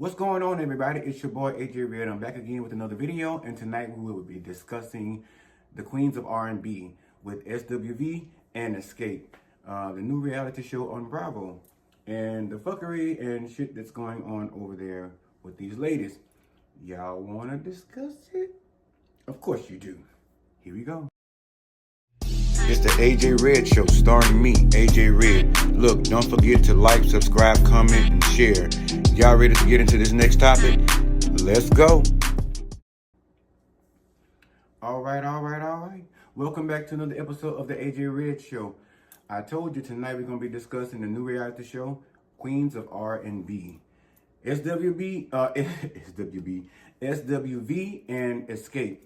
What's going on, everybody? It's your boy AJ Red. I'm back again with another video, and tonight we will be discussing the Queens of R&B with SWV and XSCAPE, the new reality show on Bravo, and the fuckery and shit that's going on over there with these ladies. Y'all want to discuss it? Of course you do. Here we go. It's the AJ Red Show, starring me, AJ Red. Look, don't forget to like, subscribe, comment, and share. Y'all ready to get into this next topic? Let's go. All right. Welcome back to another episode of the AJ Red Show. I told you tonight we're going to be discussing the new reality show, Queens of R&B. SWV and XSCAPE.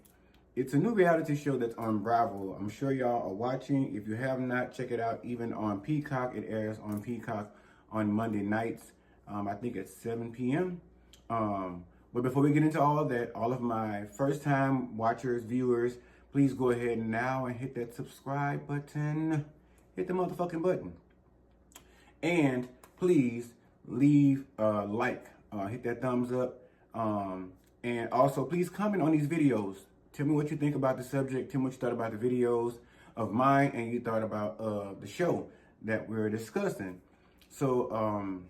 It's a new reality show that's on Bravo. I'm sure y'all are watching. If you have not, check it out. Even on Peacock, it airs on Peacock on Monday nights. I think at 7 p.m. But before we get into all of that, all of my first-time watchers, viewers, please go ahead now and hit that subscribe button. Hit the motherfucking button. And please leave a like. Hit that thumbs up. And also, please comment on these videos. Tell me what you think about the subject. Tell me what you thought about the videos of mine and you thought about the show that we're discussing. So,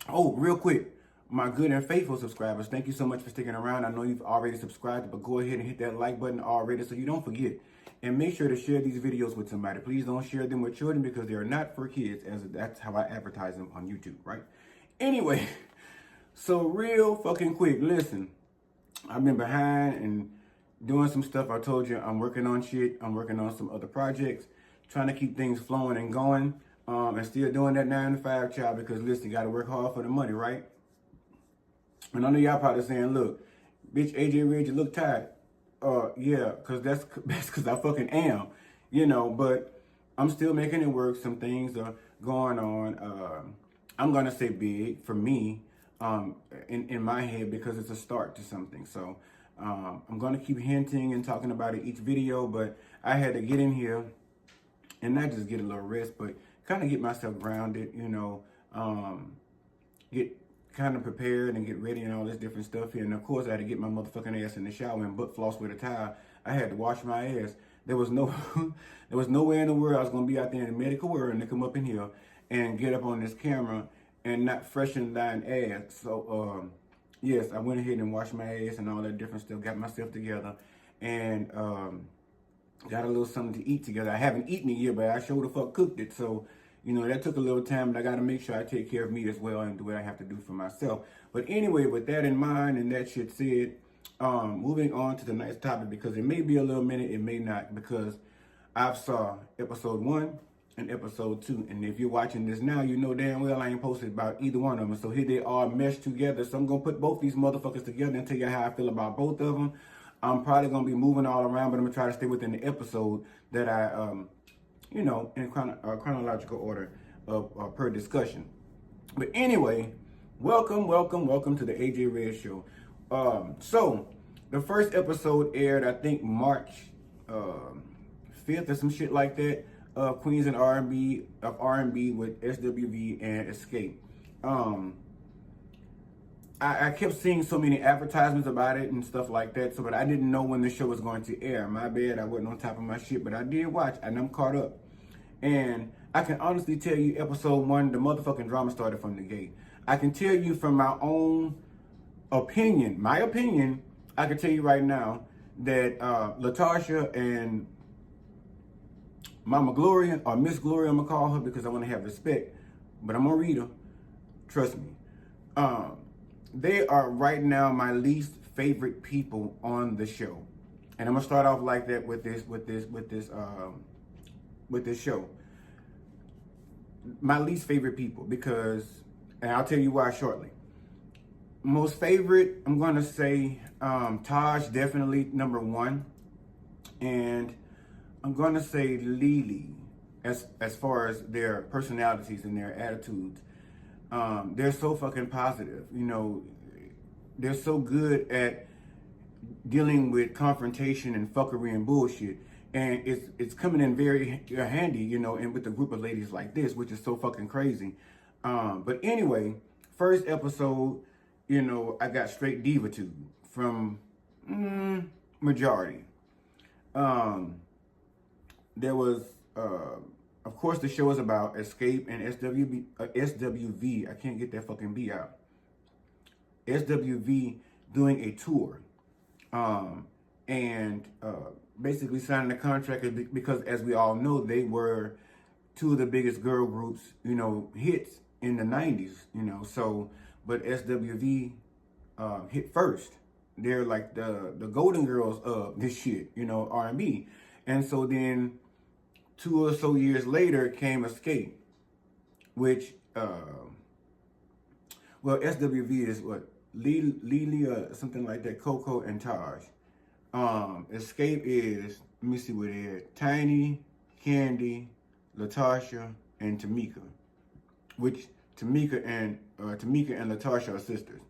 real quick, my good and faithful subscribers, thank you so much for sticking around. I know you've already subscribed, but go ahead and hit that like button already so you don't forget. And make sure to share these videos with somebody. Please don't share them with children because they are not for kids, as that's how I advertise them on YouTube, right? Anyway, so real fucking quick, listen, I've been behind and doing some stuff. I told you I'm working on shit. I'm working on some other projects, trying to keep things flowing and going, and still doing that 9 to 5 child because listen, you got to work hard for the money, right? And I know y'all probably saying, look, bitch, AJ Red, you look tired. Yeah, because that's because I fucking am, you know, but I'm still making it work. Some things are going on. I'm going to say big for me in my head because it's a start to something. So I'm going to keep hinting and talking about it each video, but I had to get in here and not just get a little rest, but kind of get myself grounded, you know, get kind of prepared and get ready and all this different stuff here. And of course, I had to get my motherfucking ass in the shower and butt floss with a towel. I had to wash my ass. There was no way in the world I was going to be out there in the medical world and to come up in here and get up on this camera and not freshen thine ass. So, yes, I went ahead and washed my ass and all that different stuff, got myself together, and got a little something to eat together. I haven't eaten it yet, but I sure the fuck cooked it. So, you know, that took a little time, but I got to make sure I take care of me as well and do what I have to do for myself. But anyway, with that in mind and that shit said, moving on to the next topic, because it may be a little minute, it may not, because I've saw episode 1 and episode 2. And if you're watching this now, you know damn well I ain't posted about either one of them. So here they are meshed together. So I'm going to put both these motherfuckers together and tell you how I feel about both of them. I'm probably going to be moving all around, but I'm going to try to stay within the episode that I, you know, in chronological order of per discussion. But anyway, welcome to the AJ Red Show. So the first episode aired, I think March 5th or some shit like that. Queens and R&B with SWV and XSCAPE. I kept seeing so many advertisements about it and stuff like that, so but I didn't know when the show was going to air. My bad, I wasn't on top of my shit, but I did watch and I'm caught up. And I can honestly tell you, episode 1, the motherfucking drama started from the gate. I can tell you from my own opinion, I can tell you right now that Latocha and Mama Gloria, or Miss Gloria, I'm gonna call her because I want to have respect, but I'm gonna read her. Trust me. They are right now my least favorite people on the show, and I'm gonna start off like that with this show. My least favorite people because, and I'll tell you why shortly. Most favorite, I'm gonna say Taj, definitely number 1, and I'm gonna say Lily, as far as their personalities and their attitudes. They're so fucking positive, you know. They're so good at dealing with confrontation and fuckery and bullshit, and it's coming in very handy, you know, and with a group of ladies like this, which is so fucking crazy. But anyway, first episode, you know, I got straight divitude from majority. There was, of course, the show is about XSCAPE and SWV. I can't get that fucking B out. SWV doing a tour, and basically signing a contract because, as we all know, they were two of the biggest girl groups, you know, hits in the 90s, you know. So, but SWV hit first. They're like the golden girls of this shit, you know, R&B. And so then 2 or so years later came XSCAPE, which, well, SWV is what? Lily or something like that, Coco and Taj. XSCAPE is, let me see what it is, Tiny, Candy, Latocha, and Tamika. Which Tamika and Latocha are sisters.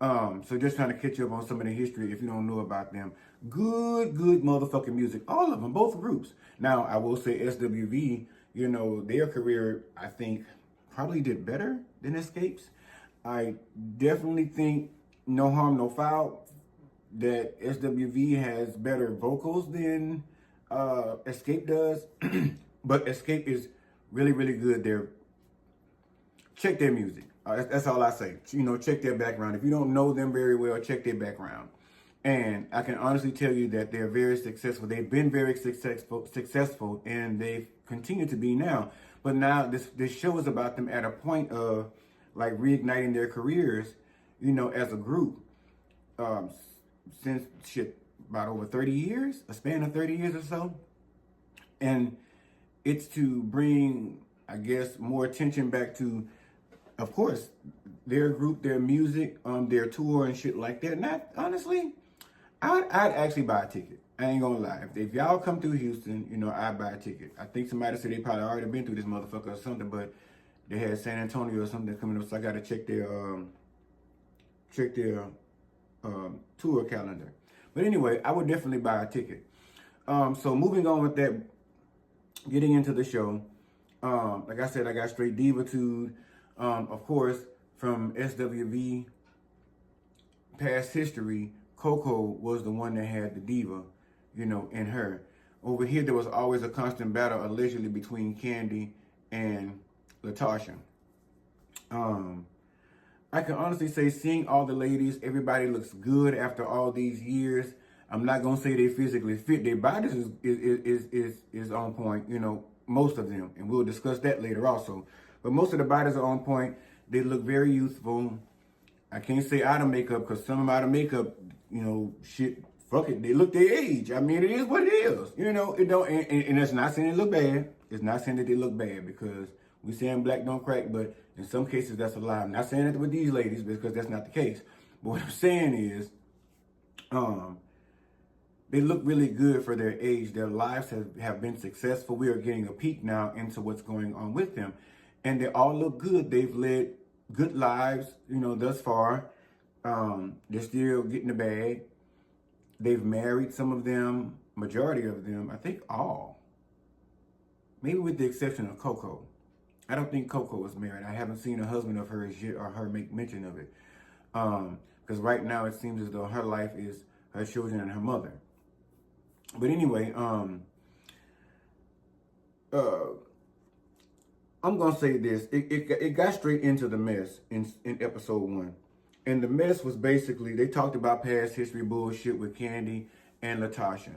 So just trying to catch you up on some of the history if you don't know about them. Good motherfucking music. All of them, both groups. Now, I will say SWV, you know, their career, I think, probably did better than XSCAPE's. I definitely think, no harm, no foul, that SWV has better vocals than XSCAPE does. But XSCAPE is really good. Check their music. That's all I say. You know, check their background. If you don't know them very well, check their background. And I can honestly tell you that they're very successful. They've been very successful, and they've continued to be now. But now this show is about them at a point of like reigniting their careers, you know, as a group. Since about over 30 years, a span of 30 years or so. And it's to bring, I guess, more attention back to, of course, their group, their music, their tour and shit like that. Not honestly, I'd actually buy a ticket. I ain't gonna lie. If y'all come through Houston, you know, I'd buy a ticket. I think somebody said they probably already been through this motherfucker or something, but they had San Antonio or something coming up, so I gotta check their tour calendar. But anyway, I would definitely buy a ticket. So moving on with that, getting into the show. Like I said, I got straight divitude. Of course, from SWV past history, Coco was the one that had the diva, you know, in her. Over here, there was always a constant battle, allegedly, between Candy and Latocha. I can honestly say, seeing all the ladies, everybody looks good after all these years. I'm not gonna say they physically fit. Their bodies is on point, you know, most of them, and we'll discuss that later also. But most of the bodies are on point. They look very youthful. I can't say out of makeup, because some of them out of makeup, you know, shit, fuck it, they look their age. I mean, it is what it is. You know, it don't, and that's not saying they look bad. It's not saying that they look bad, because we saying black don't crack, but in some cases that's a lie. I'm not saying that with these ladies, because that's not the case. But what I'm saying is, they look really good for their age. Their lives have been successful. We are getting a peek now into what's going on with them. And they all look good. They've led good lives, you know, thus far. They're still getting the bag. They've married some of them, majority of them, I think all. Maybe with the exception of Coco. I don't think Coco is married. I haven't seen a husband of hers yet or her make mention of it. Because right now it seems as though her life is her children and her mother. But anyway, I'm going to say this. It got straight into the mess in episode 1. And the mess was basically, they talked about past history bullshit with Candy and Latocha.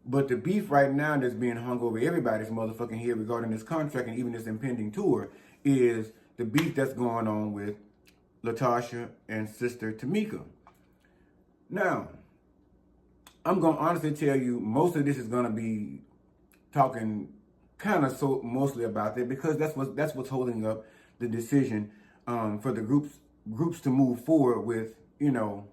But the beef right now that's being hung over everybody's motherfucking head regarding this contract and even this impending tour is the beef that's going on with Latocha and sister Tamika. Now, I'm going to honestly tell you, most of this is going to be talking kind of so mostly about that, because that's what's holding up the decision for the groups to move forward with, you know,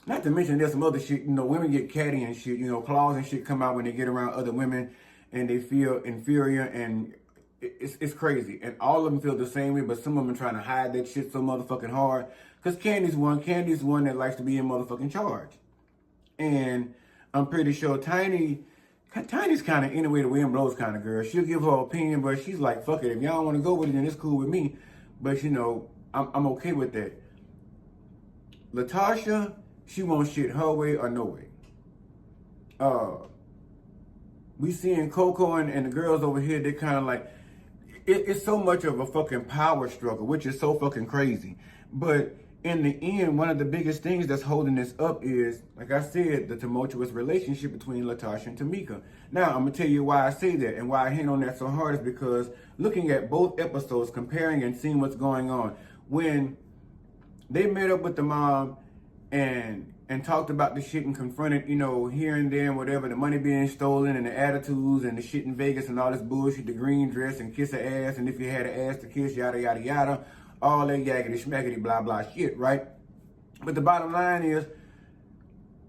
not to mention there's some other shit, you know, women get catty and shit, you know, claws and shit come out when they get around other women and they feel inferior, and it's crazy. And all of them feel the same way, but some of them are trying to hide that shit so motherfucking hard. Because Candy's one that likes to be in motherfucking charge. And I'm pretty sure Tiny's kind of anyway the wind blows kind of girl. She'll give her opinion, but she's like, fuck it. If y'all don't want to go with it, then it's cool with me. But, you know, I'm okay with that. Latocha, she won't shit her way or no way. We seeing Coco and the girls over here, they kind of like, it's so much of a fucking power struggle, which is so fucking crazy. But in the end, one of the biggest things that's holding this up is, like I said, the tumultuous relationship between Latocha and Tamika. Now, I'm going to tell you why I say that and why I hit on that so hard is because looking at both episodes, comparing and seeing what's going on, when they met up with the mom and talked about the shit and confronted, you know, here and there and whatever, the money being stolen and the attitudes and the shit in Vegas and all this bullshit, the green dress and kiss her ass and if you had an ass to kiss, yada, yada, yada, all that yaggity, schmaggity, blah, blah shit, right? But the bottom line is,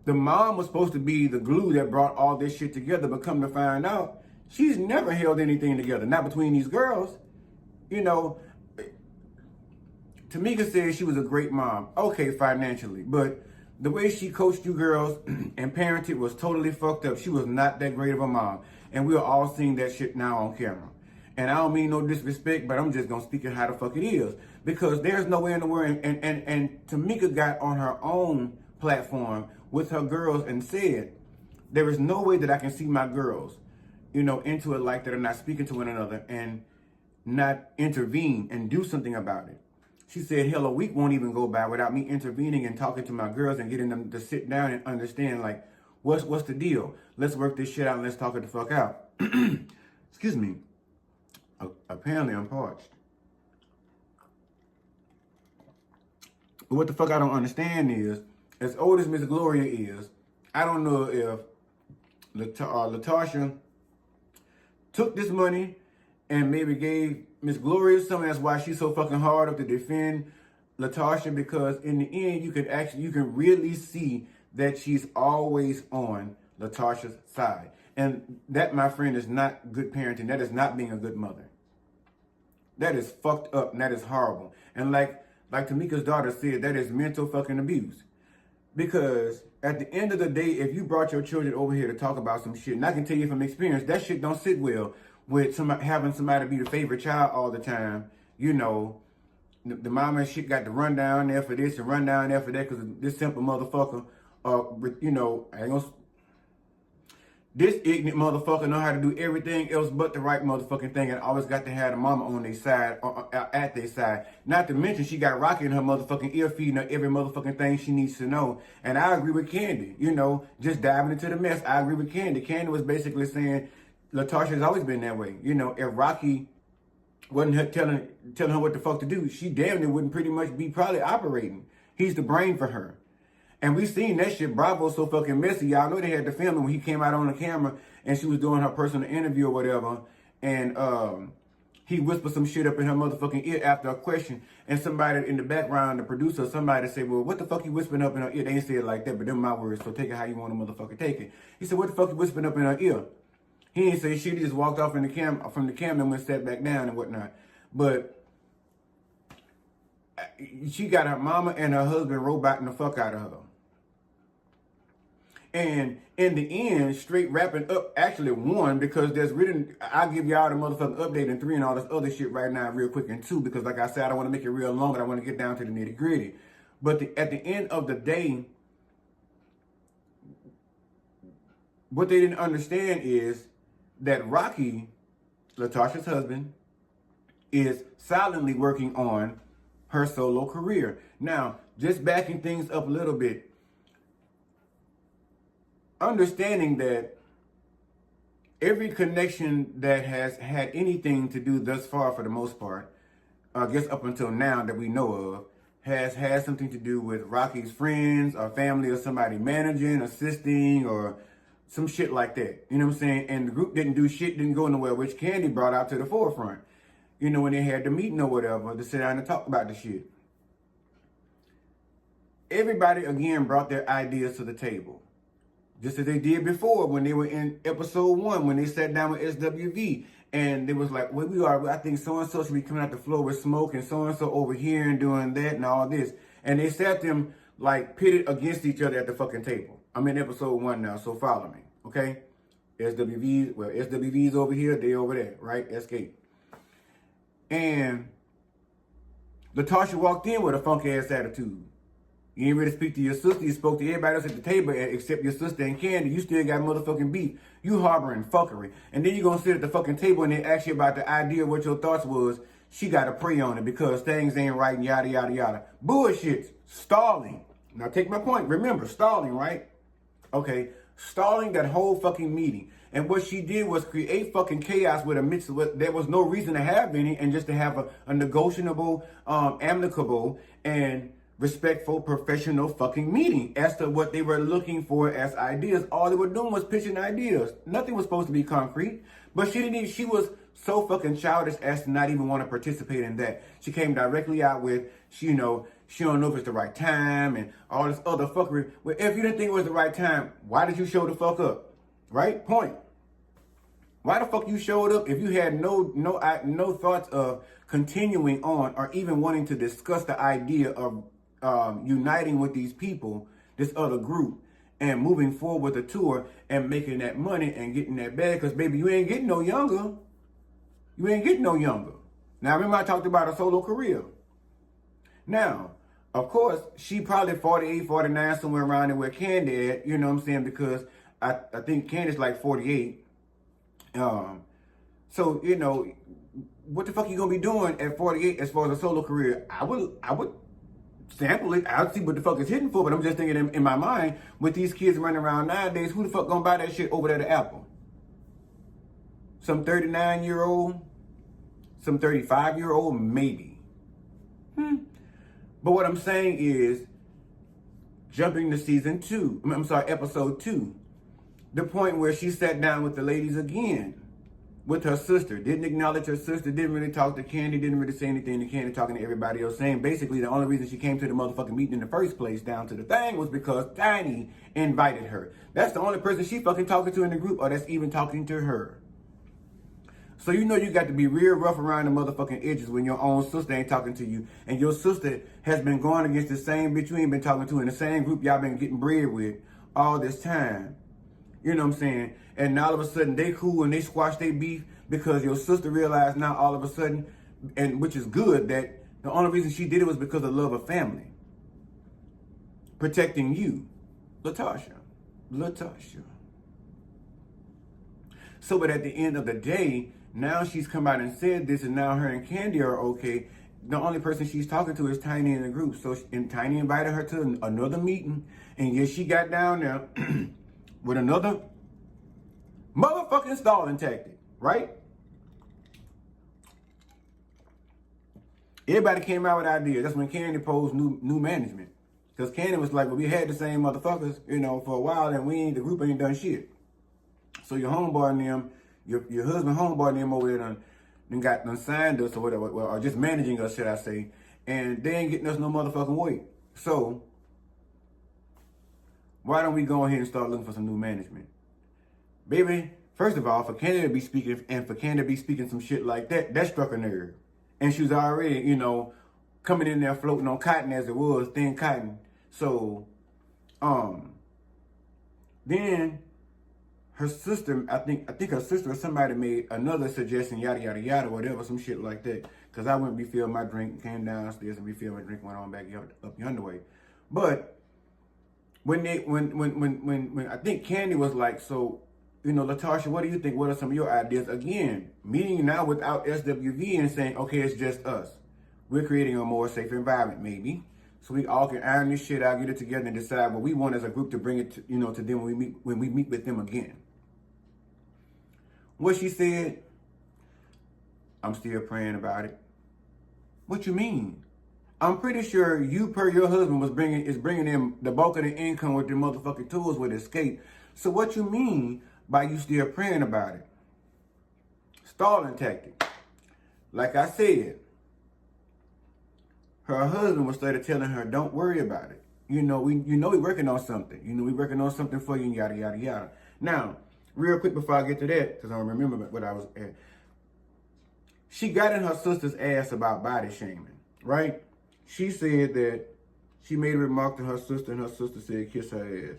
the mom was supposed to be the glue that brought all this shit together, but come to find out, she's never held anything together, not between these girls. You know, Tamika said she was a great mom. Okay, financially, but the way she coached you girls and parented was totally fucked up. She was not that great of a mom. And we are all seeing that shit now on camera. And I don't mean no disrespect, but I'm just going to speak it how the fuck it is. Because there's no way in the world. And Tamika got on her own platform with her girls and said, there is no way that I can see my girls, you know, into it like that, are not speaking to one another and not intervene and do something about it. She said, hell, a week won't even go by without me intervening and talking to my girls and getting them to sit down and understand, like, what's the deal? Let's work this shit out and let's talk it the fuck out. Excuse me. Apparently, I'm parched. But what the fuck I don't understand is, as old as Miss Gloria is, I don't know if Latocha took this money and maybe gave Miss Gloria something. That's why she's so fucking hard up to defend Latocha, because in the end, you can really see that she's always on Latocha's side. And that, my friend, is not good parenting. That is not being a good mother. That is fucked up and that is horrible. And like Tamika's daughter said, that is mental fucking abuse. Because at the end of the day, if you brought your children over here to talk about some shit, and I can tell you from experience, that shit don't sit well with having somebody be the favorite child all the time. You know, the mama and shit got to run down there for this and run down there for that because this simple motherfucker, you know, this ignorant motherfucker know how to do everything else but the right motherfucking thing and always got to have the mama on their side, at their side. Not to mention she got Rocky in her motherfucking ear feeding her every motherfucking thing she needs to know. And I agree with Candy, you know, just diving into the mess. I agree with Candy. Candy was basically saying Latocha has always been that way. You know, if Rocky wasn't telling her what the fuck to do, she damn near wouldn't pretty much be probably operating. He's the brain for her. And we seen that shit. Bravo's so fucking messy. Y'all know they had to film it when he came out on the camera and she was doing her personal interview or whatever. And he whispered some shit up in her motherfucking ear after a question. And somebody in the background, the producer, somebody said, well, what the fuck you whispering up in her ear? They ain't say it like that, but them my words, so take it how you want to motherfucker take it. He said, what the fuck you whispering up in her ear? He ain't say shit. He just walked off from the camera and went sat back down and whatnot. But she got her mama and her husband roboting the fuck out of her. And in the end, straight wrapping up actually won, because there's really, I'll give y'all the motherfucking update in 3 and all this other shit right now real quick in 2, because like I said, I don't want to make it real long, but I want to get down to the nitty gritty. But at the end of the day, what they didn't understand is that Rocky, Latocha's husband, is silently working on her solo career. Now, just backing things up a little bit, understanding that every connection that has had anything to do thus far, for the most part, I guess up until now that we know of, has had something to do with Rocky's friends or family or somebody managing, assisting, or some shit like that. You know what I'm saying? And the group didn't do shit, didn't go nowhere, which Candy brought out to the forefront. You know, when they had the meeting or whatever to sit down and talk about the shit. Everybody, again, brought their ideas to the table. Just as they did before when they were in episode 1, when they sat down with SWV. And they was like, well, I think so-and-so should be coming out the floor with smoke and so-and-so over here and doing that and all this. And they sat them like pitted against each other at the fucking table. I'm in episode 1 now, so follow me, okay? SWV's over here, they over there, right? Escape. And Latocha walked in with a funky ass attitude. You ain't really speak to your sister. You spoke to everybody else at the table except your sister and Candy. You still got motherfucking beef. You harboring fuckery. And then you gonna sit at the fucking table and they ask you about the idea of what your thoughts was. She gotta pray on it because things ain't right and yada, yada, yada. Bullshit. Stalling. Now take my point. Remember, stalling, right? Okay. Stalling that whole fucking meeting. And what she did was create fucking chaos with a mix of what there was no reason to have any, and just to have a negotiable, amicable, and respectful, professional fucking meeting as to what they were looking for as ideas. All they were doing was pitching ideas. Nothing was supposed to be concrete. But she was so fucking childish as to not even want to participate in that. She came directly out with, she don't know if it's the right time and all this other fuckery. Well, if you didn't think it was the right time, why did you show the fuck up? Right? Point. Why the fuck you showed up if you had no thoughts of continuing on or even wanting to discuss the idea of uniting with these people, this other group, and moving forward with the tour and making that money and getting that bag? Because, baby, you ain't getting no younger. You ain't getting no younger. Now, remember I talked about a solo career. Now, of course, she probably 48, 49, somewhere around there where Candy at, you know what I'm saying? Because I think Candy's like 48. So, you know, what the fuck you gonna be doing at 48 as far as a solo career? I would sample it. I'll see what the fuck it's hitting for, but I'm just thinking in my mind, with these kids running around nowadays, who the fuck gonna buy that shit over there to Apple? Some 39-year-old? Some 35-year-old? Maybe. But what I'm saying is, jumping to episode 2. The point where she sat down with the ladies again, with her sister, didn't acknowledge her sister, didn't really talk to Candy, didn't really say anything to Candy, talking to everybody else, saying basically the only reason she came to the motherfucking meeting in the first place, down to the thing, was because Tiny invited her. That's the only person she fucking talking to in the group, or that's even talking to her. So you know you got to be real rough around the motherfucking edges when your own sister ain't talking to you, and your sister has been going against the same bitch you ain't been talking to in the same group y'all been getting bread with all this time. You know what I'm saying? And now all of a sudden they cool and they squash their beef because your sister realized now all of a sudden, and which is good, that the only reason she did it was because of love of family. Protecting you. Latocha. So, but at the end of the day, now she's come out and said this, and now her and Candy are okay. The only person she's talking to is Tiny in the group. So, and Tiny invited her to another meeting, and yes, she got down there with another motherfucking stalling tactic, right? Everybody came out with ideas. That's when Candy posed new management. Because Candy was like, well, we had the same motherfuckers, you know, for a while, and the group ain't done shit. So your homeboy and them, your husband homeboy and them over there done signed us or whatever, or just managing us, should I say, and they ain't getting us no motherfucking weight. So why don't we go ahead and start looking for some new management? Baby, first of all, for Candy to be speaking, and for Candy to be speaking some shit like that, that struck a nerve. And she was already, you know, coming in there floating on cotton as it was, thin cotton. So, then her sister, I think her sister or somebody made another suggestion, yada, yada, yada, whatever, some shit like that. Because I went refill my drink, came downstairs and refilled my drink, went on back up yonder way. But when I think Candy was like, so, you know, Latocha, what do you think? What are some of your ideas? Again, meeting now without SWV and saying, okay, it's just us. We're creating a more safer environment, maybe. So we all can iron this shit out, get it together, and decide what we want as a group to bring it to, you know, to them when we meet with them again. What she said, I'm still praying about it. What you mean? I'm pretty sure you, per your husband, is bringing in the bulk of the income with the motherfucking tools with Escape. So what you mean by you still praying about it? Stalling tactic. Like I said, her husband was started telling her, don't worry about it. You know, we working on something. You know, we working on something for you, yada, yada, yada. Now, real quick before I get to that, because I don't remember what I was at. She got in her sister's ass about body shaming, right? She said that she made a remark to her sister, and her sister said, kiss her ass.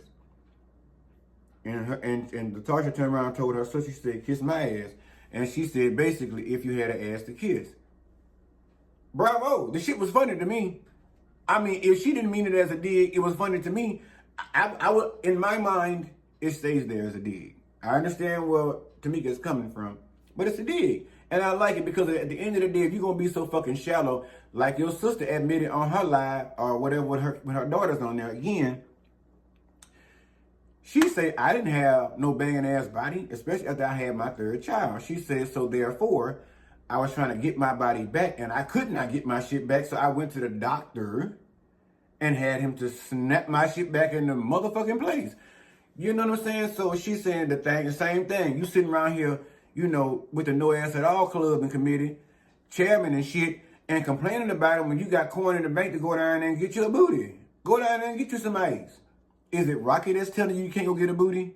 And Latocha turned around and told her sister, she said, kiss my ass. And she said, basically, if you had an ass to kiss. Bravo. The shit was funny to me. I mean, if she didn't mean it as a dig, it was funny to me. I would, in my mind, it stays there as a dig. I understand where Tamika is coming from, but it's a dig. And I like it because at the end of the day, if you're going to be so fucking shallow, like your sister admitted on her live or whatever with her daughter's on there again, she said, I didn't have no banging ass body, especially after I had my third child. She said, so therefore, I was trying to get my body back and I could not get my shit back. So I went to the doctor and had him to snap my shit back in the motherfucking place. You know what I'm saying? So she's saying the same thing. You sitting around here, you know, with the No Ass at All club and committee, chairman and shit, and complaining about it when you got coin in the bank to go down there and get you a booty. Go down there and get you some ice. Is it Rocky that's telling you can't go get a booty?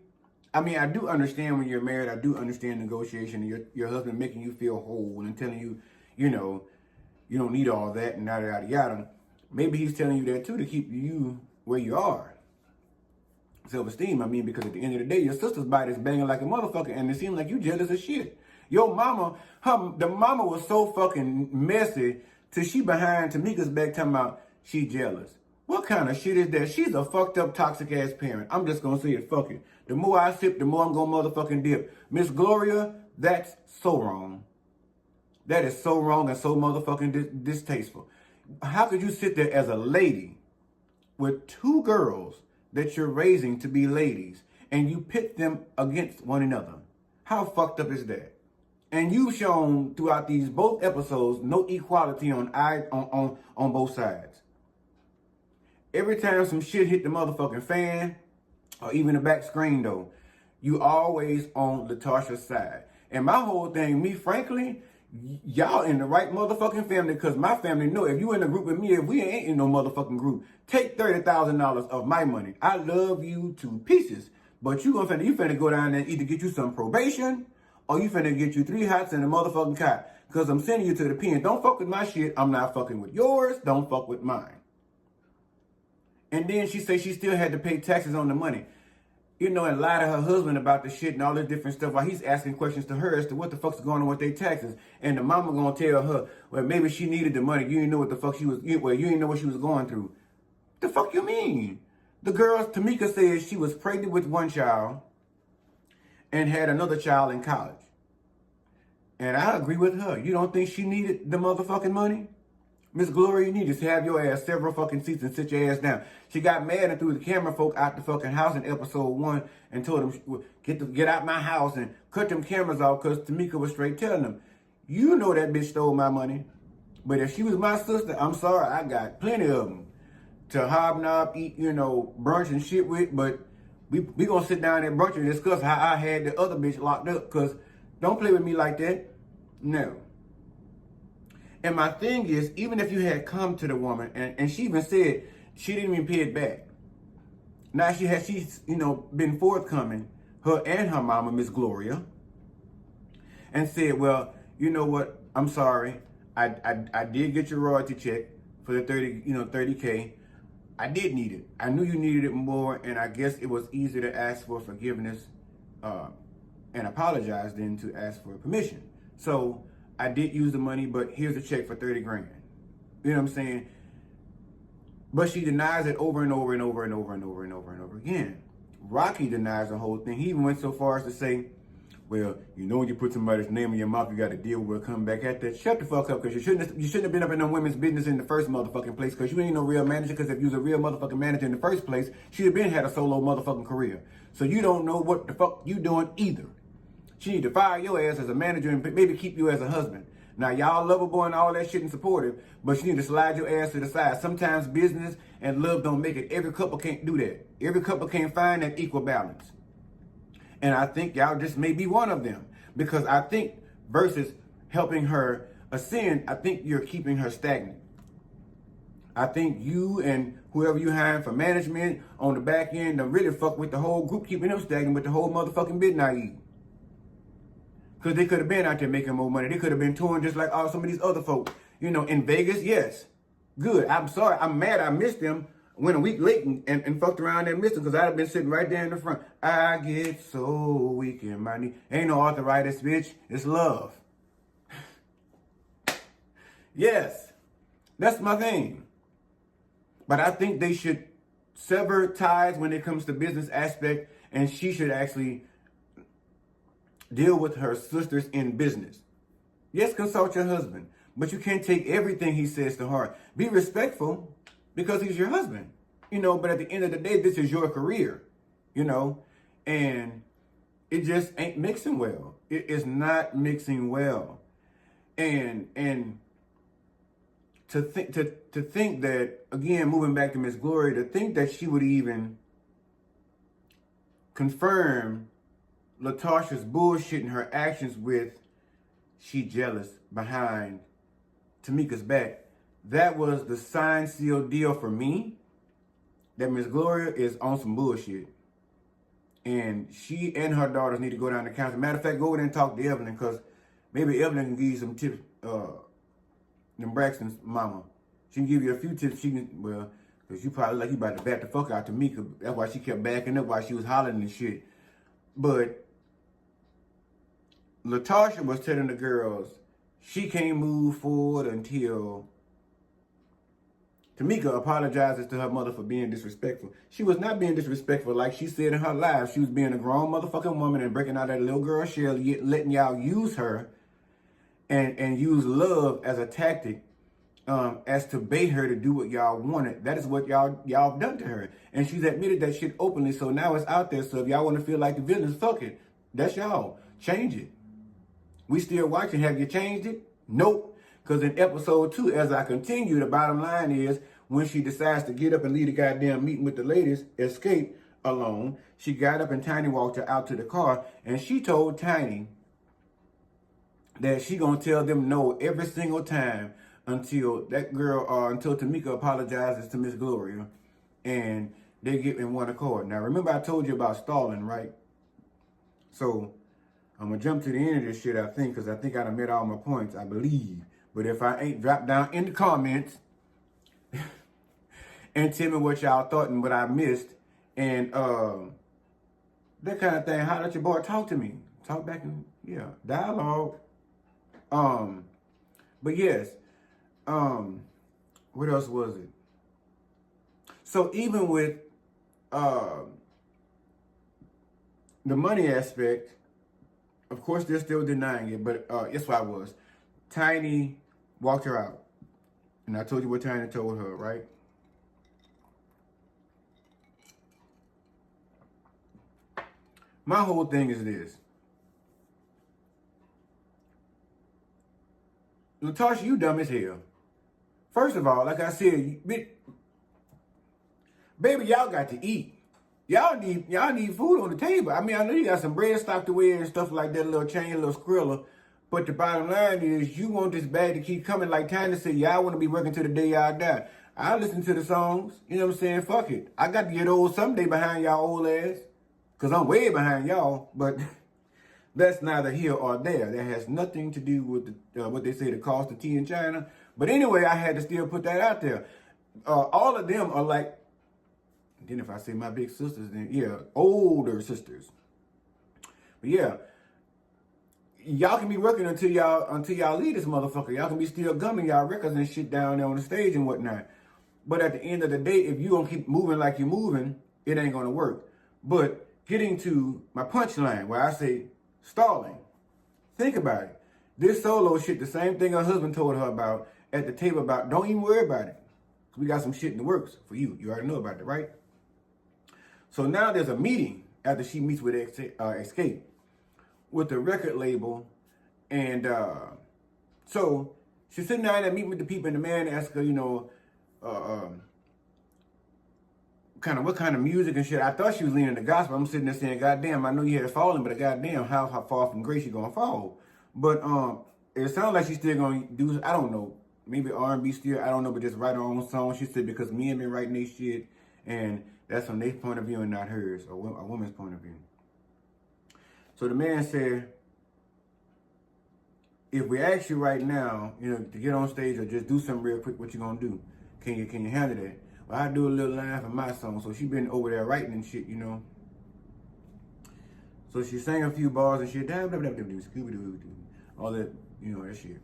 I mean, I do understand when you're married. I do understand negotiation and your husband making you feel whole and telling you, you know, you don't need all that and yada, yada, yada. Maybe he's telling you that too to keep you where you are. Self-esteem, I mean, because at the end of the day, your sister's body is banging like a motherfucker and it seems like you jealous as shit. Your mama, the mama was so fucking messy till she behind Tamika's back talking about she jealous. What kind of shit is that? She's a fucked up toxic ass parent. I'm just gonna say it, fuck it. The more I sip, the more I'm gonna motherfucking dip. Miss Gloria, that's so wrong. That is so wrong and so motherfucking distasteful. How could you sit there as a lady with two girls that you're raising to be ladies and you pit them against one another? How fucked up is that? And you've shown throughout these both episodes no equality on both sides. Every time some shit hit the motherfucking fan or even the back screen though, you always on Latocha's side. And my whole thing, me frankly, y'all in the right motherfucking family, because my family know if you in a group with me, if we ain't in no motherfucking group, take $30,000 of my money. I love you to pieces, but you finna go down there and either get you some probation or you finna get you 3 hots and a motherfucking cot, because I'm sending you to the pen. Don't fuck with my shit. I'm not fucking with yours. Don't fuck with mine. And then she said she still had to pay taxes on the money. You know, and lie to her husband about the shit and all this different stuff while he's asking questions to her as to what the fuck's going on with their taxes. And the mama gonna tell her, well, maybe she needed the money. You didn't know what the fuck you didn't know what she was going through. The fuck you mean? The girl, Tamika, said she was pregnant with one child and had another child in college. And I agree with her. You don't think she needed the motherfucking money? Miss Gloria, you need to have your ass several fucking seats and sit your ass down. She got mad and threw the camera folk out the fucking house in episode 1 and told them, get out my house and cut them cameras off because Tamika was straight telling them, you know that bitch stole my money. But if she was my sister, I'm sorry, I got plenty of them to hobnob, eat, you know, brunch and shit with. But we gonna sit down at brunch and discuss how I had the other bitch locked up, because don't play with me like that. No. And my thing is, even if you had come to the woman, and she even said she didn't even pay it back. Now she's you know, been forthcoming, her and her mama, Miss Gloria, and said, well, you know what, I'm sorry. I did get your royalty check for the 30K. I did need it. I knew you needed it more, and I guess it was easier to ask for forgiveness and apologize than to ask for permission. So I did use the money, but here's a check for 30 grand. You know what I'm saying? But she denies it over and over and over and over and over and over and over again. Rocky denies the whole thing. He even went so far as to say, well, you know, when you put somebody's name in your mouth, you got to deal with it, come back at that. Shut the fuck up, because you shouldn't have been up in no women's business in the first motherfucking place, because you ain't no real manager, because if you was a real motherfucking manager in the first place, she'd have been had a solo motherfucking career. So you don't know what the fuck you doing either. She need to fire your ass as a manager and maybe keep you as a husband. Now, y'all lovable and all that shit and supportive, but you need to slide your ass to the side. Sometimes business and love don't make it. Every couple can't do that. Every couple can't find that equal balance. And I think y'all just may be one of them. Because I think versus helping her ascend, I think you're keeping her stagnant. I think you and whoever you hiring for management on the back end don't really fuck with the whole group, keeping them stagnant with the whole motherfucking bid naive. Because they could have been out there making more money. They could have been touring just like some of these other folks. You know, in Vegas, yes. Good. I'm sorry. I'm mad I missed them. Went a week late and fucked around and missed them, because I'd have been sitting right there in the front. I get so weak in my knee. Ain't no arthritis, bitch. It's love. Yes. That's my thing. But I think they should sever ties when it comes to business aspect, and she should actually deal with her sisters in business. Yes, consult your husband, but you can't take everything he says to heart. Be respectful because he's your husband, but at the end of the day, this is your career, and it just ain't mixing well. It is not mixing well. And to think that, again, moving back to Miss Gloria, to think that she would even confirm Latocha's bullshit and her actions with she jealous behind Tamika's back, that was the signed, sealed deal for me that Miss Gloria is on some bullshit. And she and her daughters need to go down to council. Matter of fact, go over there and talk to Evelyn, because maybe Evelyn can give you some tips. Them Braxton's mama, she can give you a few tips. Because you probably like you about to bat the fuck out Tamika. That's why she kept backing up while she was hollering and shit. But Latocha was telling the girls she can't move forward until Tamika apologizes to her mother for being disrespectful. She was not being disrespectful like she said in her live. She was being a grown motherfucking woman and breaking out that little girl shell, yet letting y'all use her and use love as a tactic as to bait her to do what y'all wanted. That is what y'all done to her. And she's admitted that shit openly, so now it's out there. So if y'all want to feel like the villains, fuck it. That's y'all. Change it. We still watching. Have you changed it? Nope. Because in episode 2, as I continue, the bottom line is when she decides to get up and leave the goddamn meeting with the ladies, escape alone, she got up and Tiny walked her out to the car, and she told Tiny that she gonna tell them no every single time until until Tamika apologizes to Miss Gloria and they get in one accord. Now, remember I told you about stalling, right? So I'm gonna jump to the end of this shit, I think, because I think I done met all my points, I believe. But if I ain't, drop down in the comments and tell me what y'all thought and what I missed. And that kind of thing. How let your boy talk to me? Talk back and, dialogue. But yes, what else was it? So even with the money aspect, of course they're still denying it, but yes, what I was. Tiny walked her out. And I told you what Tiny told her, right? My whole thing is this. Latocha, you dumb as hell. First of all, like I said, baby, y'all got to eat. Y'all need food on the table. I mean, I know you got some bread stocked away and stuff like that, little chain, little skrilla. But the bottom line is you want this bag to keep coming. Like Tiny said, y'all want to be working till the day y'all die. I listen to the songs. You know what I'm saying? Fuck it. I got to get old someday behind y'all old ass. Because I'm way behind y'all. But that's neither here or there. That has nothing to do with what they say, the cost of tea in China. But anyway, I had to still put that out there. All of them are like, then if I say my big sisters, then yeah, older sisters. But yeah, y'all can be working until y'all leave this motherfucker. Y'all can be still gumming y'all records and shit down there on the stage and whatnot. But at the end of the day, if you don't keep moving like you're moving, it ain't gonna work. But getting to my punchline where I say stalling. Think about it. This solo shit, the same thing her husband told her about at the table about, don't even worry about it. We got some shit in the works for you. You already know about it, right? So now there's a meeting after she meets with Escape with the record label. And so she's sitting down there meeting with the people, and the man asks her, what kind of music and shit. I thought she was leaning the gospel. I'm sitting there saying, goddamn, I know you had fallen, but goddamn, how far from grace you gonna fall? But it sounds like she's still gonna do, I don't know, maybe R&B still, I don't know, but just write her own song. She said because men been writing their shit, and that's from their point of view and not hers, or a woman's point of view. So the man said, if we ask you right now, to get on stage or just do something real quick, what you gonna do? Can you handle that? Well, I do a little line for my song. So she been over there writing and shit, So she sang a few bars and shit, all that, that shit.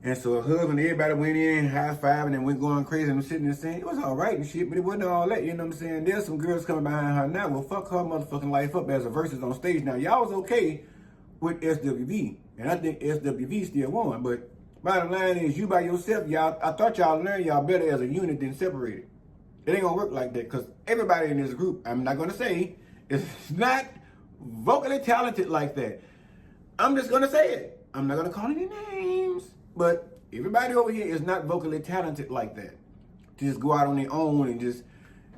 And so her husband, everybody went in, high-fiving and went going crazy and sitting there saying, it was all right and shit, but it wasn't all that, you know what I'm saying? There's some girls coming behind her now. Well, fuck her motherfucking life up as a versus on stage. Now, y'all was okay with SWV, and I think SWV still won, but bottom line is, you by yourself, y'all, I thought y'all learned y'all better as a unit than separated. It ain't gonna work like that, because everybody in this group, I'm not gonna say, is not vocally talented like that. I'm just gonna say it. I'm not gonna call any names. But everybody over here is not vocally talented like that. To just go out on their own and just,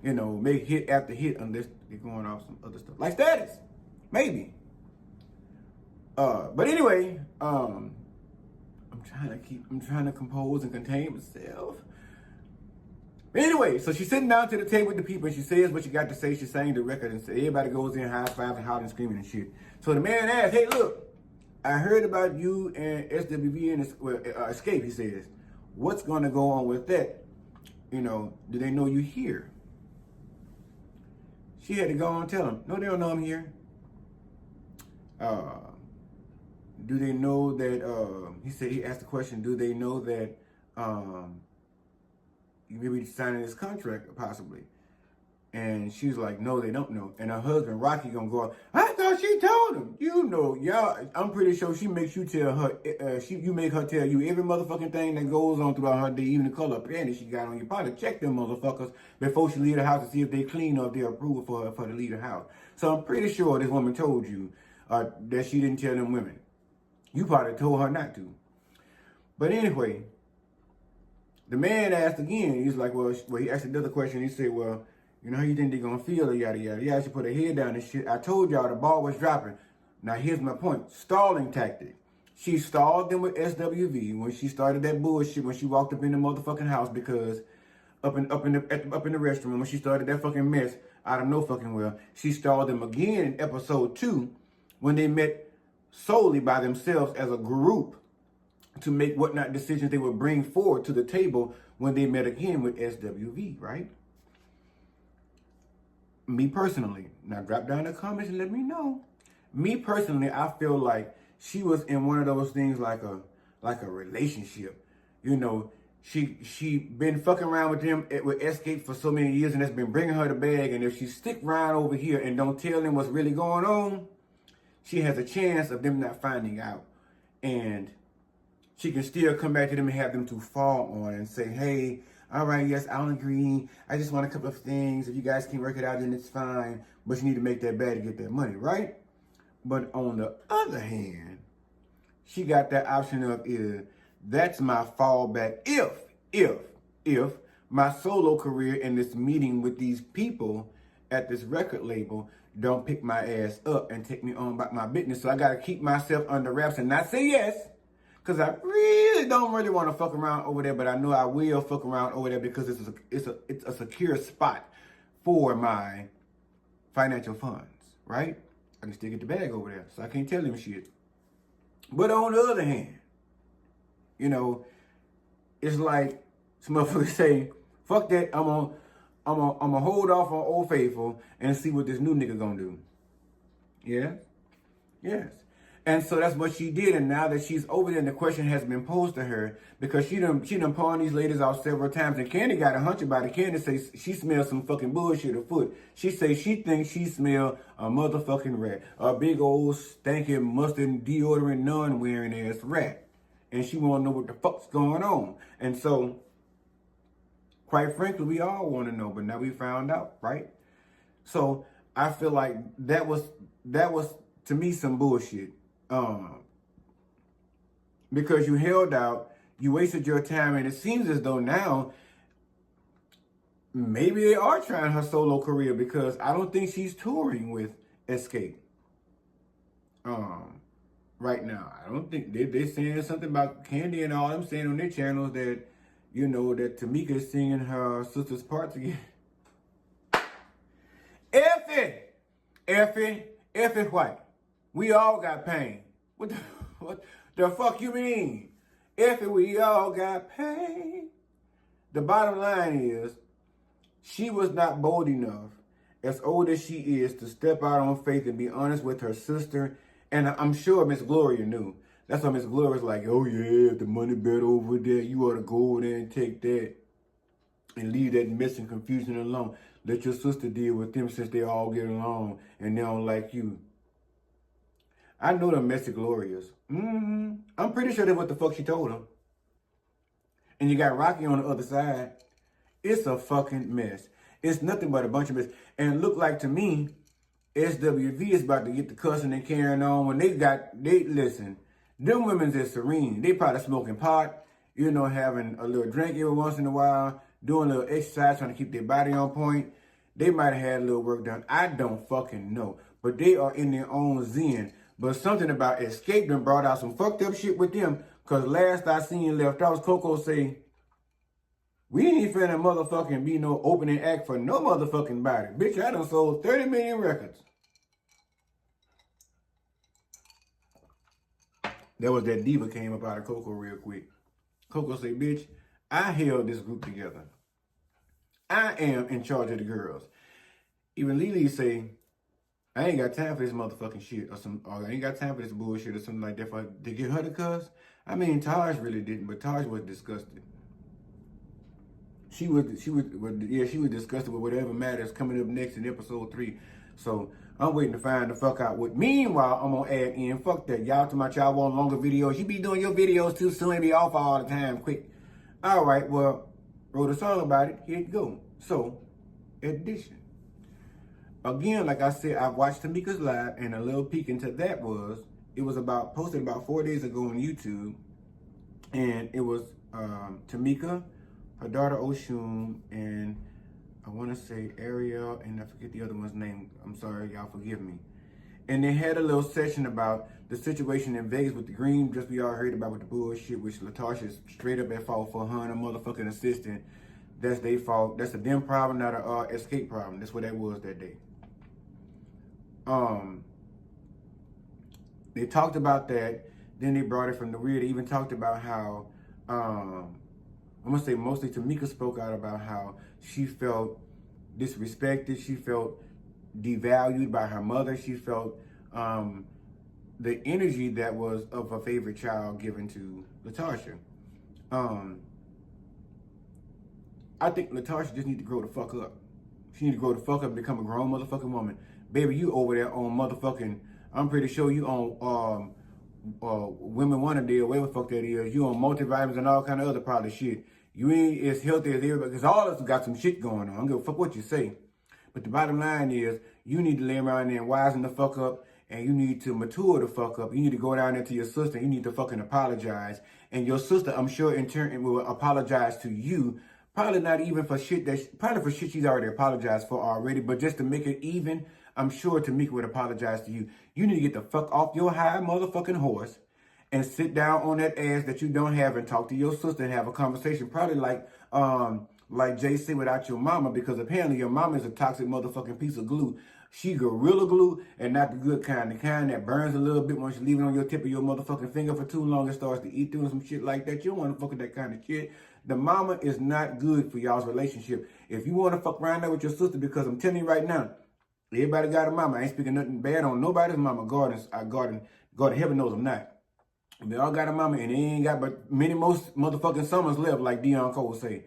you know, make hit after hit unless they're going off some other stuff. Like Status. Maybe. But anyway, I'm trying to compose and contain myself. But anyway, so she's sitting down to the table with the people and she says what she got to say. She sang the record and everybody goes in high five and hollering and screaming and shit. So the man asked, hey, look. I heard about you and SWV and XSCAPE, he says. What's going to go on with that? You know, do they know you here? She had to go on and tell him, no, they don't know I'm here. Do they know that, he asked the question, do they know that you may be signing this contract, possibly? And she's like, no, they don't know. And her husband, Rocky, gonna go, I thought she told him. You know, y'all, I'm pretty sure she makes you tell her, you make her tell you every motherfucking thing that goes on throughout her day, even the color of panties she got on. You probably check them motherfuckers before she leave the house to see if they clean or if they're approved for her to leave the house. So I'm pretty sure this woman told you that she didn't tell them women. You probably told her not to. But anyway, the man asked again. He's like, well, he asked another question. He said, well, you know how you think they're going to feel, yada, yada. Yeah, she put her head down and shit. I told y'all the ball was dropping. Now, here's my point. Stalling tactic. She stalled them with SWV when she started that bullshit when she walked up in the motherfucking house because up in the restroom when she started that fucking mess out of no fucking well. She stalled them again in episode 2 when they met solely by themselves as a group to make whatnot decisions they would bring forward to the table when they met again with SWV, right? Me personally, now drop down in the comments and let me know. Me personally, I feel like she was in one of those things like a relationship. You know, she been fucking around with them with XSCAPE for so many years and that's been bringing her the bag. And if she stick around over here and don't tell them what's really going on, she has a chance of them not finding out. And she can still come back to them and have them to fall on and say, hey, all right, yes, I'll agree. I just want a couple of things. If you guys can work it out, then it's fine. But you need to make that bad to get that money, right? But on the other hand, she got that option of that's my fallback if my solo career in this meeting with these people at this record label don't pick my ass up and take me on about my business. So I got to keep myself under wraps and not say yes. Because I really don't want to fuck around over there, but I know I will fuck around over there because it's a secure spot for my financial funds, right? I can still get the bag over there, so I can't tell them shit. But on the other hand, you know, it's like some motherfuckers say, fuck that, I'm gonna hold off on Old Faithful and see what this new nigga gonna do. Yeah? Yes. And so that's what she did. And now that she's over there and the question has been posed to her because she done pawned these ladies out several times. And Candy got a hunch about it. Candy says she smells some fucking bullshit afoot. She says she thinks she smell a motherfucking rat. A big old stinking mustard deodorant non-wearing ass rat. And she want to know what the fuck's going on. And so, quite frankly, we all want to know. But now we found out, right? So I feel like that was to me some bullshit. Because you held out, you wasted your time, and it seems as though now maybe they are trying her solo career because I don't think she's touring with XSCAPE. Right now, I don't think they're saying something about Candy and all them saying on their channels that, you know, that Tamika is singing her sister's parts again. Effie White. We all got pain. What the fuck you mean? If we all got pain. The bottom line is, she was not bold enough, as old as she is, to step out on faith and be honest with her sister. And I'm sure Miss Gloria knew That's why Miss Gloria's like, oh yeah, the money bed over there, you ought to go over there and take that and leave that mess and confusion alone. Let your sister deal with them since they all get along and they don't like you. I know the messy Glorias. I'm pretty sure that's what the fuck she told him. And you got Rocky on the other side. It's a fucking mess. It's nothing but a bunch of mess. And it looked like to me, SWV is about to get the cussing and carrying on when listen, them women's is serene. They probably smoking pot, you know, having a little drink every once in a while, doing a little exercise, trying to keep their body on point. They might have had a little work done. I don't fucking know. But they are in their own zen. But something about Xscape done brought out some fucked up shit with them. Because last I seen left, I was Coco say, we ain't finna motherfucking be no opening act for no motherfucking body. Bitch, I done sold 30 million records. That was that diva came up out of Coco real quick. Coco say, bitch, I held this group together. I am in charge of the girls. Even Lily say, I ain't got time for this motherfucking shit or I ain't got time for this bullshit or something like that to get her to cuss. I mean, Taj really didn't, but Taj was disgusted. She was disgusted with whatever matters coming up next in episode 3. So I'm waiting to find the fuck out what. Meanwhile, I'm gonna add in, fuck that. Y'all to my y'all want longer videos. You be doing your videos too soon and be off all the time quick. All right, well, wrote a song about it. Here you go. So, edition. Again, like I said, I watched Tamika's live, and a little peek into that was, it was posted about 4 days ago on YouTube, and it was Tamika, her daughter Oshun, and I want to say Ariel, and I forget the other one's name. I'm sorry, y'all forgive me. And they had a little session about the situation in Vegas with the green, just we all heard about with the bullshit, which Latocha's straight up at fault for her and her motherfucking assistant. That's their fault. That's a them problem, not a Xscape problem. That's what that was that day. They talked about that. Then they brought it from the rear. They even talked about how, I'm going to say mostly Tamika spoke out about how she felt disrespected. She felt devalued by her mother. She felt the energy that was of her favorite child given to Latocha. I think Latocha just need to grow the fuck up. She need to grow the fuck up and become a grown motherfucking woman. Baby, you over there on motherfucking, I'm pretty sure you on Women Wanna Deal, whatever the fuck that is. You on multivitamins and all kind of other probably shit. You ain't as healthy as everybody, because all of us got some shit going on. I don't give a fuck what you say. But the bottom line is, you need to lay around there and wisen the fuck up, and you need to mature the fuck up. You need to go down there to your sister. You need to fucking apologize. And your sister, I'm sure, in turn, will apologize to you. Probably not even for shit probably for shit she's already apologized for already, but just to make it even, I'm sure Tamika would apologize to you. You need to get the fuck off your high motherfucking horse and sit down on that ass that you don't have and talk to your sister and have a conversation. Probably like JC without your mama, because apparently your mama is a toxic motherfucking piece of glue. She gorilla glue and not the good kind. The kind that burns a little bit once you leave it on your tip of your motherfucking finger for too long. It starts to eat through and some shit like that. You don't want to fuck with that kind of shit. The mama is not good for y'all's relationship. If you want to fuck around there with your sister, because I'm telling you right now, everybody got a mama. I ain't speaking nothing bad on nobody's mama. God heaven knows I'm not. They all got a mama, and they ain't got but most motherfucking summers left, like Dion Cole say.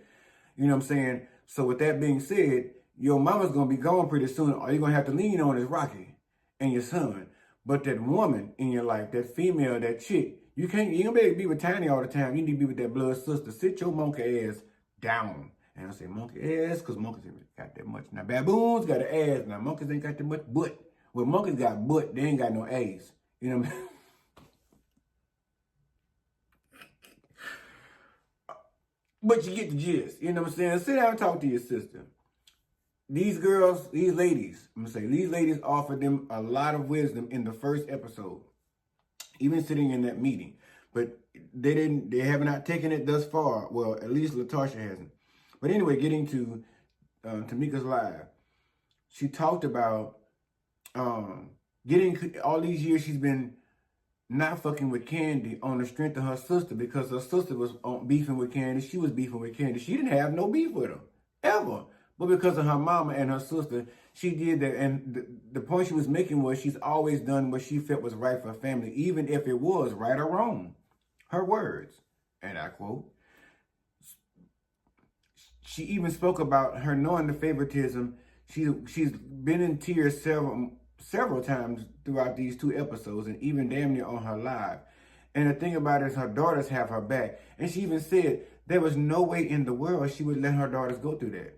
You know what I'm saying? So with that being said, your mama's going to be gone pretty soon. All you're going to have to lean on is Rocky and your son. But that woman in your life, that female, that chick, you ain't going to be able to be with Tiny all the time. You need to be with that blood sister. Sit your monkey ass down. And I say monkey ass because monkeys ain't got that much. Now, baboons got an ass. Now, monkeys ain't got that much butt. Well, monkeys got butt. They ain't got no ass. You know what I mean? But you get the gist. You know what I'm saying? Sit down and talk to your sister. These girls, these ladies, I'm going to say, these ladies offered them a lot of wisdom in the first episode. Even sitting in that meeting. But they have not taken it thus far. Well, at least Latocha hasn't. But anyway, getting to Tamika's live. She talked about getting all these years she's been not fucking with Candy on the strength of her sister, because her sister was beefing with Candy. She was beefing with Candy. She didn't have no beef with her. Ever. But because of her mama and her sister, she did that. And the point she was making was she's always done what she felt was right for her family, even if it was right or wrong. Her words, and I quote, she even spoke about her knowing the favoritism. She's been in tears several times throughout these 2 episodes, and even damn near on her live. And the thing about it is her daughters have her back. And she even said there was no way in the world she would let her daughters go through that.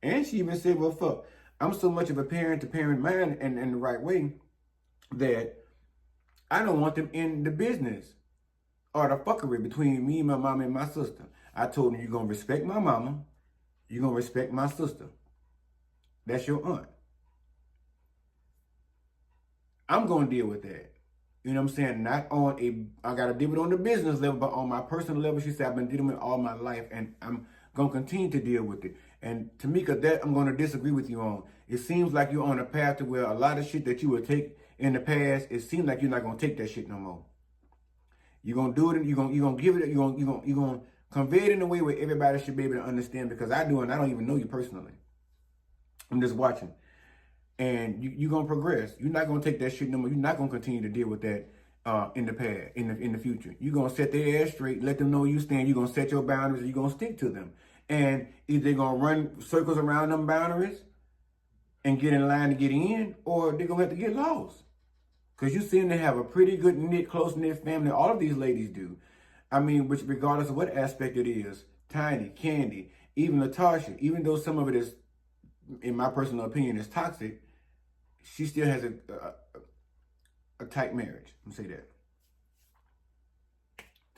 And she even said, well, fuck, I'm so much of a parent to parent mine in the right way that I don't want them in the business or the fuckery between me, my mama, and my sister. I told them, you're going to respect my mama. You're going to respect my sister. That's your aunt. I'm going to deal with that. You know what I'm saying? Not on I got to deal with it on the business level, but on my personal level, she said, I've been dealing with it all my life, and I'm going to continue to deal with it. And Tamika, that I'm going to disagree with you on. It seems like you're on a path to where a lot of shit that you would take in the past, it seems like you're not going to take that shit no more. You're going to do it, you're going to give it, you're going to convey it in a way where everybody should be able to understand, because I do, and I don't even know you personally. I'm just watching. And you're going to progress. You're not going to take that shit no more. You're not going to continue to deal with that in the past, in the future. You're going to set their ass straight, let them know where you stand. You're going to set your boundaries, and you're going to stick to them. And either they're going to run circles around them boundaries and get in line to get in, or they're going to have to get lost. Because you seem to have a pretty good knit, close-knit family. All of these ladies do. I mean, which regardless of what aspect it is, Tiny, Candy, even Latocha, even though some of it is, in my personal opinion, is toxic, she still has a tight marriage. Let me say that.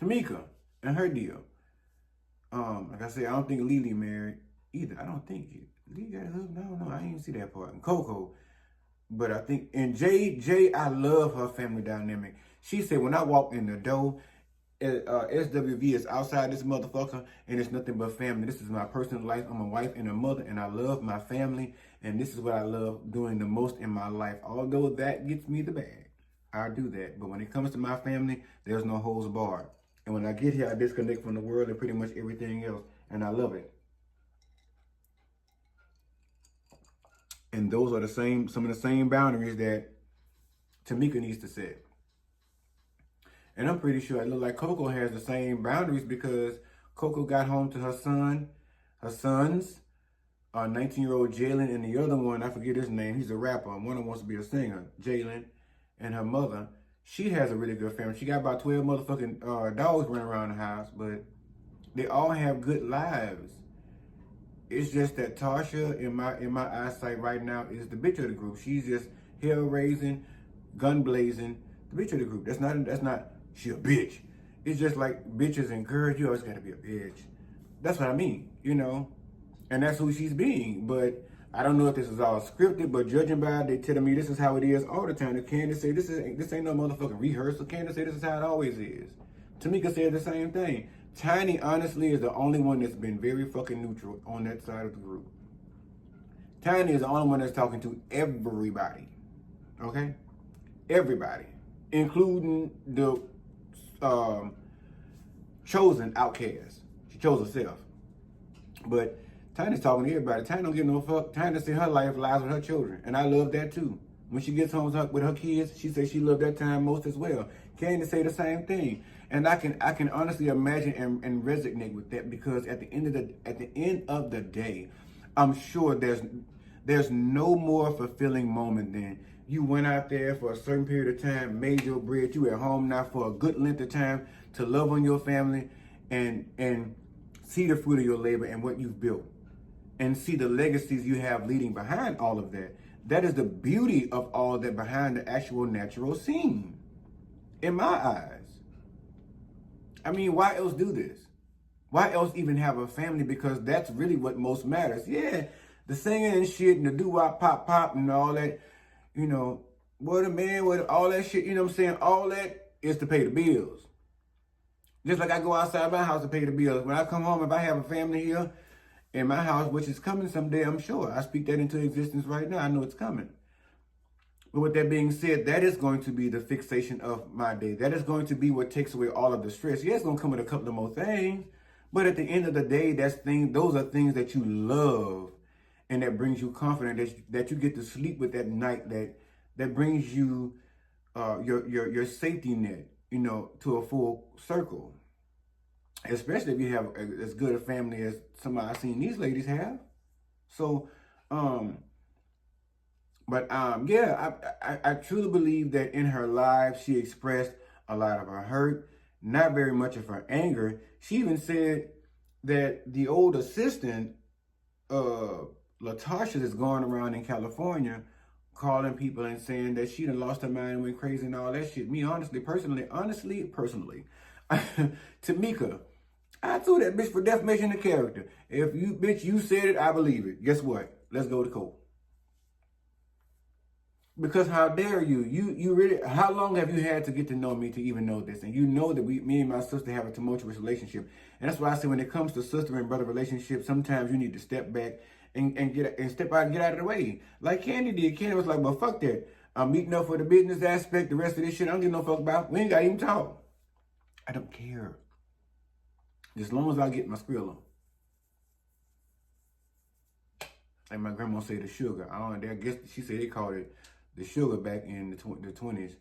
Tamika and her deal. Like I said, I don't think Lily married either. I don't think Lily got a husband. No, I didn't even see that part. And Coco. But I think, and Jay, I love her family dynamic. She said, when I walk in the door, SWV is outside this motherfucker, and it's nothing but family. This is my personal life. I'm a wife and a mother, and I love my family, and this is what I love doing the most in my life. Although that gets me the bag, I do that. But when it comes to my family, there's no holds barred. And when I get here, I disconnect from the world and pretty much everything else, and I love it. And those are some of the same boundaries that Tamika needs to set. And I'm pretty sure it looks like Coco has the same boundaries, because Coco got home to her sons, 19-year-old Jalen, and the other one, I forget his name, he's a rapper. One of them wants to be a singer, Jalen, and her mother. She has a really good family. She got about 12 motherfucking dogs running around the house, but they all have good lives. It's just that Tasha, in my eyesight right now, is the bitch of the group. She's just hell raising, gun blazing, the bitch of the group. That's not she a bitch. It's just like bitches encourage you always gotta be a bitch. That's what I mean, you know? And that's who she's being. But I don't know if this is all scripted, but judging by it, they telling me this is how it is all the time. If Candace say this ain't no motherfucking rehearsal. Candace say this is how it always is. Tamika said the same thing. Tiny, honestly, is the only one that's been very fucking neutral on that side of the group. Tiny is the only one that's talking to everybody. Okay? Everybody. Including the chosen outcast. She chose herself. But Tiny's talking to everybody. Tiny don't give no fuck. Tiny see her life lies with her children. And I love that too. When she gets home with her kids, she says she loved that time most as well. Candy say the same thing. And I can honestly imagine and resonate with that, because at the end of the day, I'm sure there's no more fulfilling moment than you went out there for a certain period of time, made your bread, you at home now for a good length of time to love on your family and see the fruit of your labor and what you've built, and see the legacies you have leading behind all of that. That is the beauty of all that behind the actual natural scene, in my eyes. I mean, why else do this? Why else even have a family? Because that's really what most matters. Yeah, the singing and shit and the doo-wop, pop, and all that, you know, what a man, what all that shit, you know what I'm saying? All that is to pay the bills. Just like I go outside my house to pay the bills. When I come home, if I have a family here in my house, which is coming someday, I'm sure. I speak that into existence right now. I know it's coming. But with that being said, that is going to be the fixation of my day. That is going to be what takes away all of the stress. Yeah, it's going to come with a couple of more things, But at the end of the day, those are things that you love, and that brings you confidence, that you get to sleep with at night, that brings you your safety net, you know, to a full circle. Especially if you have as good a family as somebody I've seen these ladies have. So, yeah, I truly believe that in her live, she expressed a lot of her hurt, not very much of her anger. She even said that the old assistant, Latocha, is going around in California calling people and saying that she done lost her mind and went crazy and all that shit. Me, personally, Tamika, I told that bitch for defamation of character. If you, bitch, you said it, I believe it. Guess what? Let's go to court. Because how dare you? You really, how long have you had to get to know me to even know this? And you know that me and my sister have a tumultuous relationship. And that's why I say when it comes to sister and brother relationships, sometimes you need to step back and step out and get out of the way. Like Candy did. Candy was like, well, fuck that. I'm meeting up for the business aspect. The rest of this shit, I don't give no fuck about. We ain't got to even talk. I don't care. As long as I get my skrill on. Like my grandma said, the sugar. I guess she said they called it the sugar back in the 20s.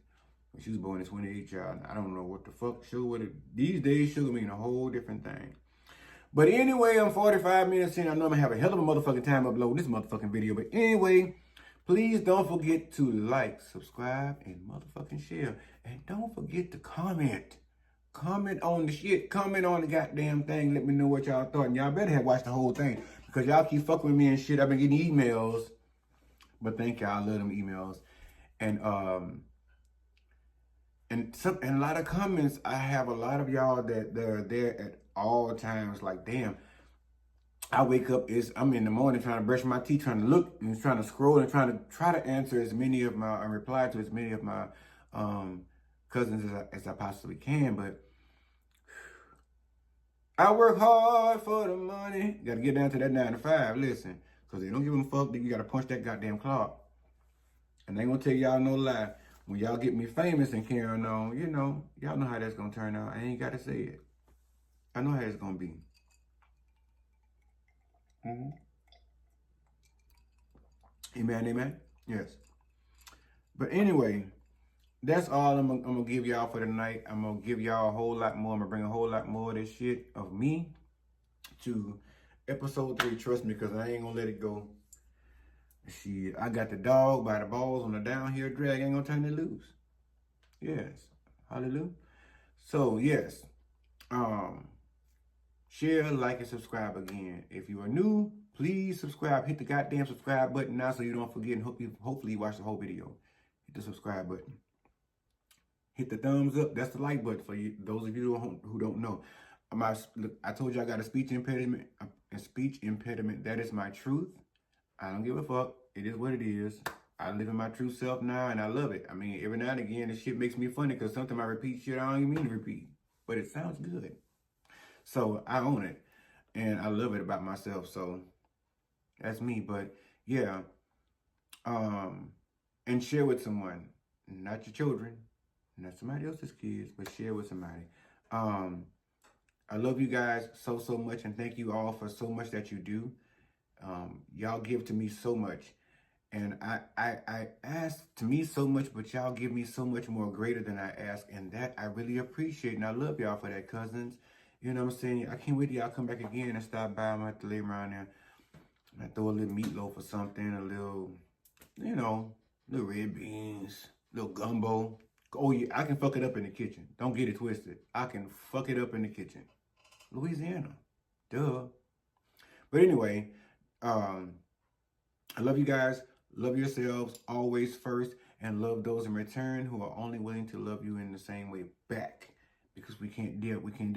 When she was born in 28, y'all. I don't know what the fuck sugar. These days, sugar mean a whole different thing. But anyway, I'm 45 minutes in. I know I'm going to have a hell of a motherfucking time uploading this motherfucking video. But anyway, please don't forget to like, subscribe, and motherfucking share. And don't forget to comment. Comment on the shit. Comment on the goddamn thing. Let me know what y'all thought. And y'all better have watched the whole thing. Because y'all keep fucking with me and shit. I've been getting emails. But thank y'all. I love them emails. And a lot of comments. I have a lot of y'all that are there at all times. Like, damn. I wake up, I'm in the morning trying to brush my teeth, trying to look and trying to scroll and trying to answer as many of my, and reply to as many of my cousins as I possibly can. But I work hard for the money. Got to get down to that 9 to 5. Listen, because they don't give a fuck. You got to punch that goddamn clock. And they ain't going to tell y'all no lie. When y'all get me famous and carrying on, you know, y'all know how that's going to turn out. I ain't got to say it. I know how it's going to be. Amen, amen. Yes. But anyway, that's all I'm gonna give y'all for tonight. I'm gonna give y'all a whole lot more. I'm gonna bring a whole lot more of this shit of me to episode 3. Trust me, because I ain't gonna let it go. Shit, I got the dog by the balls on the downhill drag. I ain't gonna turn it loose. Yes. Hallelujah. So yes. Share, like, and subscribe again. If you are new, please subscribe. Hit the goddamn subscribe button now so you don't forget, and hopefully you watch the whole video. Hit the subscribe button. Hit the thumbs up. That's the like button for you. Those of you who don't know. I told you I got a speech impediment. That is my truth. I don't give a fuck. It is what it is. I live in my true self now, and I love it. I mean, every now and again, this shit makes me funny because sometimes I repeat shit I don't even mean to repeat. But it sounds good. So I own it, and I love it about myself. So that's me. But yeah, and share with someone, not your children, not somebody else's kids, but share with somebody. I love you guys so much, and thank you all for so much that you do. Y'all give to me so much, and I ask to me so much, but y'all give me so much more greater than I ask, and that I really appreciate, and I love y'all for that, cousins. You know what I'm saying? I can't wait till y'all come back again and stop by. I'm going to have to lay around there and throw a little meatloaf or something, a little, you know, little red beans, little gumbo. Oh, yeah, I can fuck it up in the kitchen. Don't get it twisted. I can fuck it up in the kitchen. Louisiana. Duh. But anyway, I love you guys. Love yourselves always first, and love those in return who are only willing to love you in the same way back. Because we can't do that. We can't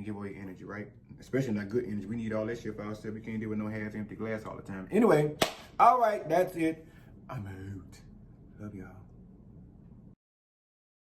give away energy, right? Especially not good energy. We need all that shit for ourselves. We can't deal with no half-empty glass all the time. Anyway, all right, that's it. I'm out. Love y'all.